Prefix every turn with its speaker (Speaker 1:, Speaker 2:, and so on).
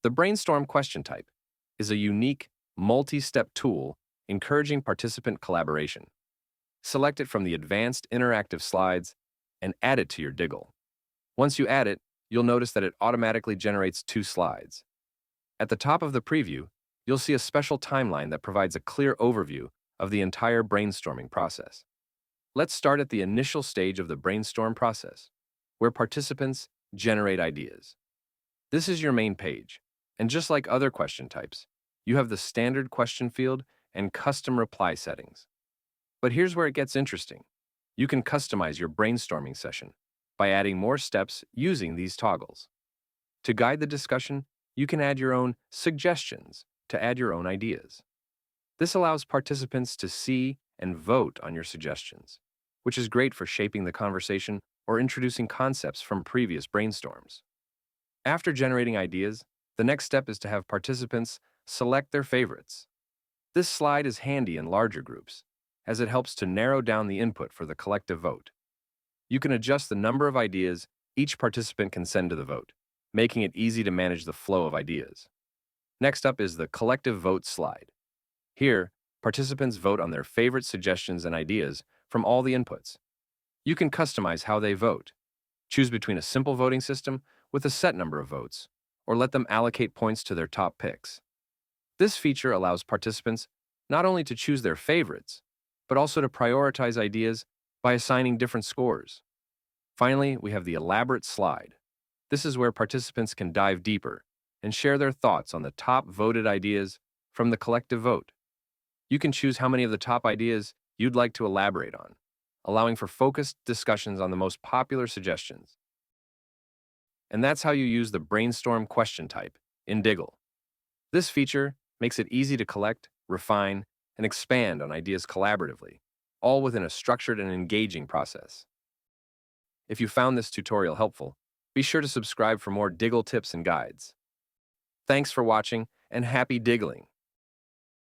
Speaker 1: The Brainstorm question type is a unique, multi-step tool encouraging participant collaboration. Select it from the advanced interactive slides and add it to your Diggle. Once you add it, you'll notice that it automatically generates 2 slides. At the top of the preview, you'll see a special timeline that provides a clear overview of the entire brainstorming process. Let's start at the initial stage of the brainstorm process, where participants generate ideas. This is your main page, and just like other question types, you have the standard question field and custom reply settings. But here's where it gets interesting. You can customize your brainstorming session by adding more steps using these toggles. To guide the discussion, you can add your own suggestions to add your own ideas. This allows participants to see and vote on your suggestions, which is great for shaping the conversation or introducing concepts from previous brainstorms. After generating ideas, the next step is to have participants select their favorites. This slide is handy in larger groups, as it helps to narrow down the input for the collective vote. You can adjust the number of ideas each participant can send to the vote, making it easy to manage the flow of ideas. Next up is the collective vote slide. Here, participants vote on their favorite suggestions and ideas from all the inputs. You can customize how they vote. Choose between a simple voting system with a set number of votes, or let them allocate points to their top picks. This feature allows participants not only to choose their favorites, but also to prioritize ideas by assigning different scores. Finally, we have the elaborate slide. This is where participants can dive deeper and share their thoughts on the top voted ideas from the collective vote. You can choose how many of the top ideas you'd like to elaborate on, allowing for focused discussions on the most popular suggestions. And that's how you use the brainstorm question type in Diggle. This feature makes it easy to collect, refine, and expand on ideas collaboratively, all within a structured and engaging process. If you found this tutorial helpful, be sure to subscribe for more Diggle tips and guides. Thanks for watching, and happy diggling!